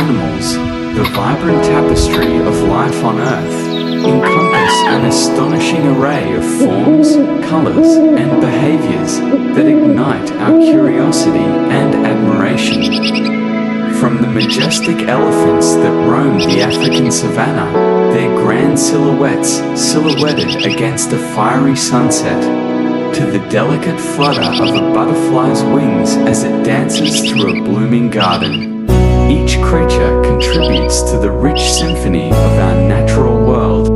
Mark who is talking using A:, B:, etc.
A: animals, the vibrant tapestry of life on Earth, encompass an astonishing array of forms, colors, and behaviors that ignite our curiosity and admiration. From the majestic elephants that roam the African savanna, their grand silhouettes silhouetted against a fiery sunset, to the delicate flutter of a butterfly's wings as it dances through a blooming garden. Each creature contributes to the rich symphony of our natural world.